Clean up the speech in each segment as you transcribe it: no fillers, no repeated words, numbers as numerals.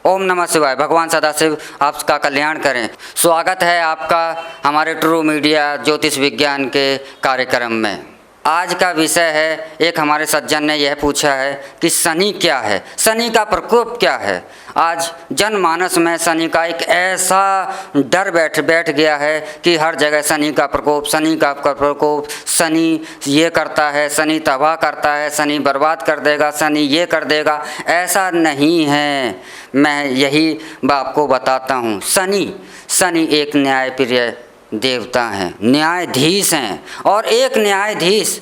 ओम नमः शिवाय। भगवान सदाशिव आपका कल्याण करें। स्वागत है आपका हमारे ट्रू मीडिया ज्योतिष विज्ञान के कार्यक्रम में। आज का विषय है, एक हमारे सज्जन ने यह पूछा है कि शनि क्या है, शनि का प्रकोप क्या है। आज जनमानस में शनि का एक ऐसा डर बैठ गया है कि हर जगह शनि का प्रकोप, शनि का प्रकोप, शनि ये करता है, शनि तबाह करता है, शनि बर्बाद कर देगा, शनि ये कर देगा। ऐसा नहीं है, मैं यही आपको बताता हूँ। शनि एक न्यायप्रिय देवता हैं, न्यायाधीश हैं, और एक न्यायाधीश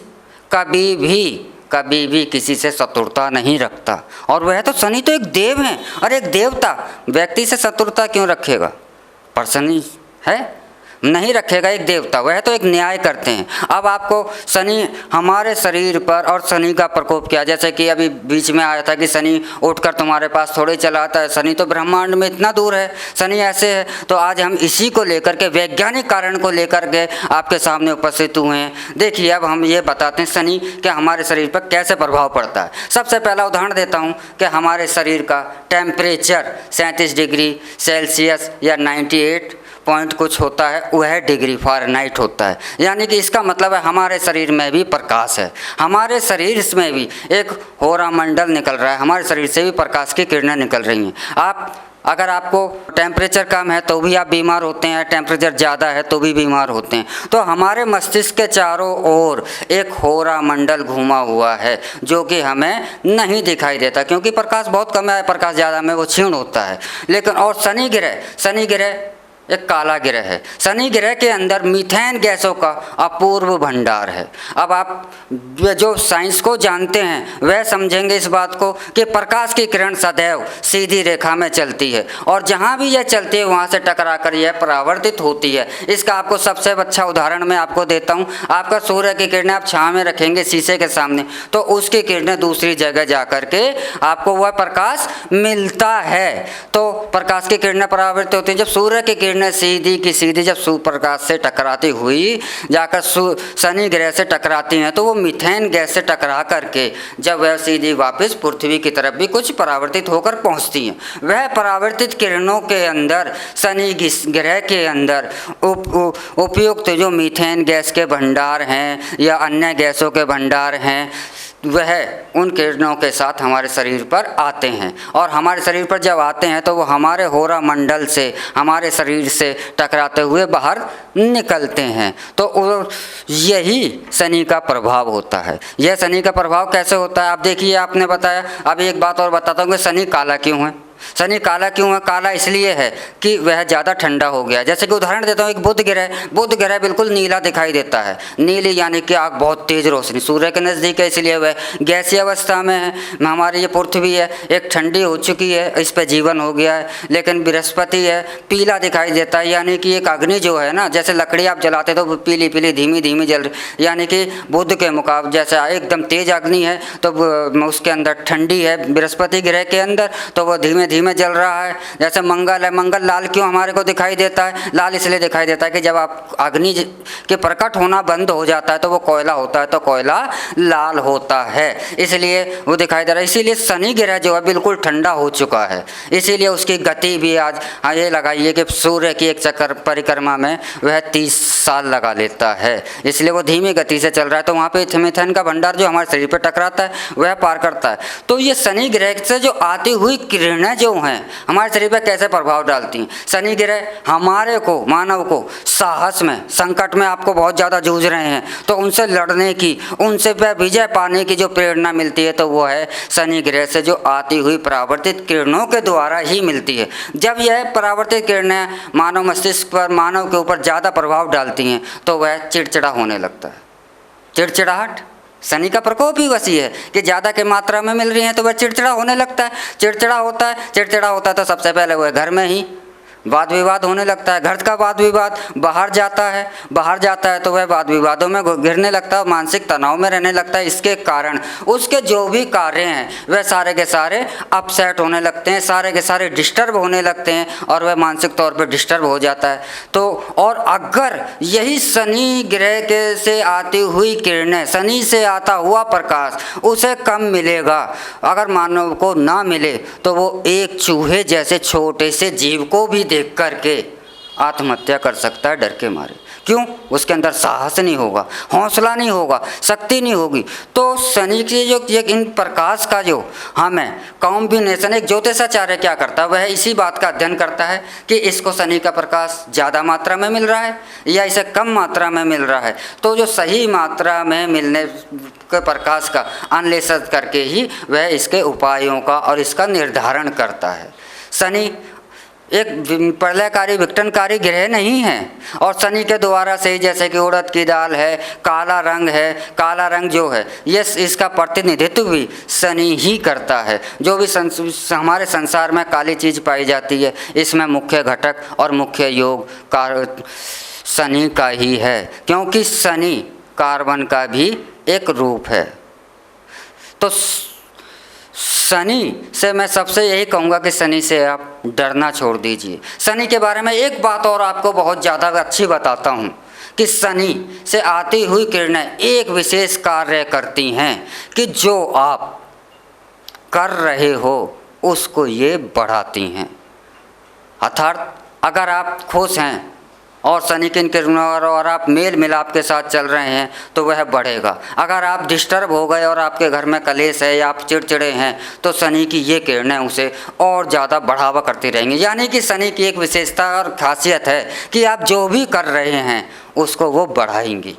कभी भी किसी से शत्रुता नहीं रखता। और वह तो शनि तो एक देव हैं, और एक देवता व्यक्ति से शत्रुता क्यों रखेगा? पर शनि है नहीं रखेगा, एक देवता, वह तो एक न्याय करते हैं। अब आपको शनि हमारे शरीर पर और शनि का प्रकोप क्या, जैसे कि अभी बीच में आया था कि शनि उठकर तुम्हारे पास थोड़े चला आता है, शनि तो ब्रह्मांड में इतना दूर है, शनि ऐसे है। तो आज हम इसी को लेकर के, वैज्ञानिक कारण को लेकर के आपके सामने उपस्थित हुए हैं। देखिए, अब हम ये बताते हैं शनि के हमारे शरीर पर कैसे प्रभाव पड़ता है। सबसे पहला उदाहरण देता हूँ कि हमारे शरीर का टेम्परेचर 37 डिग्री सेल्सियस या 98 पॉइंट कुछ होता है, वह डिग्री फ़ारेनहाइट होता है। यानी कि इसका मतलब है हमारे शरीर में भी प्रकाश है, हमारे शरीर में भी एक होरा मंडल निकल रहा है, हमारे शरीर से भी प्रकाश की किरणें निकल रही हैं। अगर आपको टेम्परेचर कम है तो भी आप बीमार होते हैं, टेम्परेचर ज़्यादा है तो भी बीमार होते हैं। तो हमारे मस्तिष्क के चारों ओर एक होरा मंडल घूमा हुआ है जो कि हमें नहीं दिखाई देता, क्योंकि प्रकाश बहुत कम है, प्रकाश ज़्यादा में वो क्षीण होता है। लेकिन और शनि ग्रह एक काला ग्रह है। शनि ग्रह के अंदर मीथेन गैसों का अपूर्व भंडार है। अब आप जो साइंस को जानते हैं वह समझेंगे इस बात को कि प्रकाश की किरण सदैव सीधी रेखा में चलती है, और जहाँ भी यह चलती है वहाँ से टकराकर यह परावर्तित होती है। इसका आपको सबसे अच्छा उदाहरण मैं आपको देता हूँ। आपका सूर्य की किरणें आप छाँव में रखेंगे शीशे के सामने, तो उसकी किरणें दूसरी जगह जा कर के आपको वह प्रकाश मिलता है। तो प्रकाश की किरणें परावर्तित होती हैं। जब सूर्य की किरणें सीधी की सीधी जब सूर्यप्रकाश से टकराती हुई जाकर शनि ग्रह से टकराती हैं, तो वो मीथेन गैस से टकरा करके जब वह सीधी वापस पृथ्वी की तरफ भी कुछ परावर्तित होकर पहुंचती हैं, वह परावर्तित किरणों के अंदर शनि ग्रह के अंदर उपयुक्त जो मीथेन गैस के भंडार हैं या अन्य गैसों के भंडार हैं, वह उन किरणों के साथ हमारे शरीर पर आते हैं। और हमारे शरीर पर जब आते हैं तो वो हमारे होरा मंडल से, हमारे शरीर से टकराते हुए बाहर निकलते हैं। तो यही शनि का प्रभाव होता है। यह शनि का प्रभाव कैसे होता है आप देखिए। आपने बताया, अब एक बात और बताता हूँ कि शनि काला क्यों है। शनि काला क्यों है? काला इसलिए है कि वह ज़्यादा ठंडा हो गया। जैसे कि उदाहरण देता हूँ, एक बुध ग्रह बिल्कुल नीला दिखाई देता है। नीली यानी कि आग बहुत तेज़ रोशनी, सूर्य के नज़दीक है इसलिए वह गैसीय अवस्था में है। हमारी ये पृथ्वी है, एक ठंडी हो चुकी है, इस पर जीवन हो गया है। लेकिन बृहस्पति है, पीला दिखाई देता है, यानी कि एक अग्नि जो है ना, जैसे लकड़ी आप जलाते तो पीली पीली धीमी धीमी जल रही, यानी कि बुध के मुकाबले जैसे एकदम तेज़ अग्नि है तो उसके अंदर ठंडी है। बृहस्पति ग्रह के अंदर तो वह धीमे धीमे जल रहा है। जैसे मंगल है, मंगल लाल क्यों हमारे को दिखाई देता है? लाल इसलिए दिखाई देता है कि जब आप अग्नि के प्रकट होना बंद हो जाता है तो वो कोयला होता है, तो कोयला लाल होता है, इसलिए वो दिखाई दे रहा है। इसीलिए शनि ग्रह जो है बिल्कुल ठंडा हो चुका है, इसीलिए उसकी गति भी आज ये लगाइए कि सूर्य की एक चक्कर परिक्रमा में वह 30 साल लगा लेता है, इसलिए वो धीमी गति से चल रहा है। तो वहाँ पे मीथेन का भंडार जो हमारे शरीर पर टकराता है वह पार करता है। तो ये शनि ग्रह से जो आती हुई किरणें जो हैं हमारे शरीर पर कैसे प्रभाव डालती हैं? शनि ग्रह हमारे को, मानव को साहस में, संकट में आपको बहुत ज़्यादा जूझ रहे हैं तो उनसे लड़ने की, उनसे विजय पाने की जो प्रेरणा मिलती है तो वो है शनि ग्रह से जो आती हुई परावर्तित किरणों के द्वारा ही मिलती है। जब यह परावर्तित किरणें मानव मस्तिष्क पर, मानव के ऊपर ज़्यादा प्रभाव डालती हैं तो वह चिड़चिड़ा होने लगता है। चिड़चिड़ाहट शनि का प्रकोप ही वैसी है कि ज़्यादा की मात्रा में मिल रही है तो वह चिड़चिड़ा होने लगता है। चिड़चिड़ा होता है तो सबसे पहले वह घर में ही वाद विवाद होने लगता है, घर का वाद विवाद बाहर जाता है तो वह वाद विवादों में घिरने लगता है, मानसिक तनाव में रहने लगता है। इसके कारण उसके जो भी कार्य हैं वह सारे के सारे अपसेट होने लगते हैं, सारे के सारे डिस्टर्ब होने लगते हैं और वह मानसिक तौर पर डिस्टर्ब हो जाता है। तो और अगर यही शनि ग्रह के से आती हुई किरणें, शनि से आता हुआ प्रकाश उसे कम मिलेगा, अगर मानव को ना मिले तो वो एक चूहे जैसे छोटे से जीव को भी देख करके आत्महत्या कर सकता है डर के मारे। क्यों? उसके अंदर साहस नहीं होगा, हौसला नहीं होगा, शक्ति नहीं होगी। तो शनि की जो इन प्रकाश का जो हमें कॉम्बिनेशन, एक ज्योतिषाचार्य क्या करता है, वह इसी बात का अध्ययन करता है कि इसको शनि का प्रकाश ज़्यादा मात्रा में मिल रहा है या इसे कम मात्रा में मिल रहा है। तो जो सही मात्रा में मिलने के प्रकाश का अन्वेषण करके ही वह इसके उपायों का और इसका निर्धारण करता है। शनि एक प्रलयकारी विघटनकारी ग्रह नहीं है और शनि के द्वारा से, जैसे कि उड़द की दाल है, काला रंग जो है ये इसका प्रतिनिधित्व भी शनि ही करता है। जो भी हमारे संसार में काली चीज़ पाई जाती है इसमें मुख्य घटक और मुख्य योग शनि का ही है, क्योंकि शनि कार्बन का भी एक रूप है। तो शनि से मैं सबसे यही कहूँगा कि शनि से आप डरना छोड़ दीजिए। शनि के बारे में एक बात और आपको बहुत ज़्यादा अच्छी बताता हूँ कि शनि से आती हुई किरणें एक विशेष कार्य करती हैं कि जो आप कर रहे हो उसको ये बढ़ाती हैं। अर्थात अगर आप खुश हैं और शनि की किरणों और आप मेल मिलाप के साथ चल रहे हैं तो वह बढ़ेगा। अगर आप डिस्टर्ब हो गए और आपके घर में कलेश है या आप चिड़चिड़े हैं तो शनि की ये किरणें उसे और ज़्यादा बढ़ावा करती रहेंगी। यानी कि शनि की एक विशेषता और खासियत है कि आप जो भी कर रहे हैं उसको वो बढ़ाएंगी।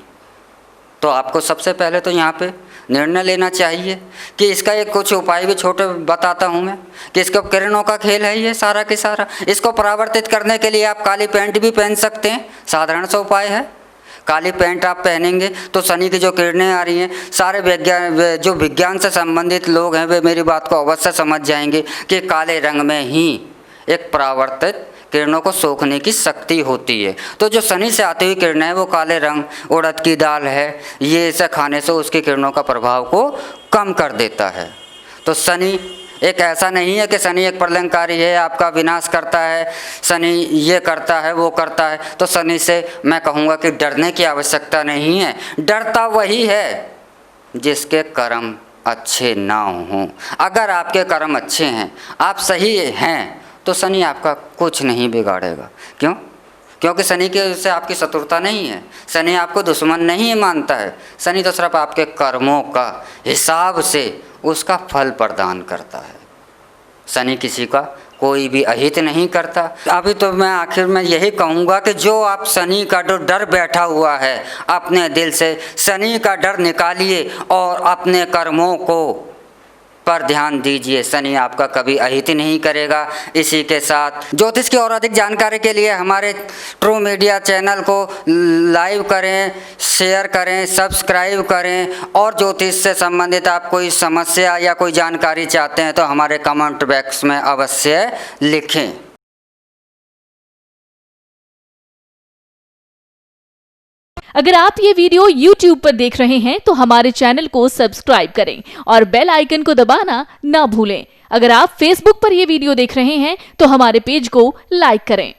तो आपको सबसे पहले तो यहाँ पे निर्णय लेना चाहिए कि इसका एक कुछ उपाय भी छोटे बताता हूँ मैं कि इसको किरणों का खेल है ये सारा के सारा। इसको परावर्तित करने के लिए आप काली पैंट भी पहन सकते हैं, साधारण सा उपाय है। काली पैंट आप पहनेंगे तो शनि की जो किरणें आ रही हैं, सारे विज्ञान से संबंधित लोग हैं वे मेरी बात को अवश्य समझ जाएंगे कि काले रंग में ही एक परावर्तित किरणों को सोखने की शक्ति होती है। तो जो शनि से आती हुई किरणें हैं वो काले रंग, उड़द की दाल है, ये इसे खाने से उसकी किरणों का प्रभाव को कम कर देता है। तो शनि एक ऐसा नहीं है कि शनि एक प्रलयंकारी है, आपका विनाश करता है, शनि ये करता है वो करता है। तो शनि से मैं कहूँगा कि डरने की आवश्यकता नहीं है। डरता वही है जिसके कर्म अच्छे ना हों। अगर आपके कर्म अच्छे हैं, आप सही हैं, तो शनि आपका कुछ नहीं बिगाड़ेगा। क्यों? क्योंकि शनि के से आपकी शत्रुता नहीं है, शनि आपको दुश्मन नहीं मानता है। शनि तो सिर्फ आपके कर्मों का हिसाब से उसका फल प्रदान करता है। शनि किसी का कोई भी अहित नहीं करता। अभी तो मैं आखिर में यही कहूँगा कि जो आप शनि का जो डर बैठा हुआ है अपने दिल से शनि का डर निकालिए और अपने कर्मों को पर ध्यान दीजिए। शनि आपका कभी अहित नहीं करेगा। इसी के साथ ज्योतिष की और अधिक जानकारी के लिए हमारे ट्रू मीडिया चैनल को लाइव करें, शेयर करें, सब्सक्राइब करें और ज्योतिष से संबंधित आप कोई समस्या या कोई जानकारी चाहते हैं तो हमारे कमेंट बॉक्स में अवश्य लिखें। अगर आप ये वीडियो YouTube पर देख रहे हैं तो हमारे चैनल को सब्सक्राइब करें और बेल आइकन को दबाना ना भूलें। अगर आप Facebook पर ये वीडियो देख रहे हैं तो हमारे पेज को लाइक करें।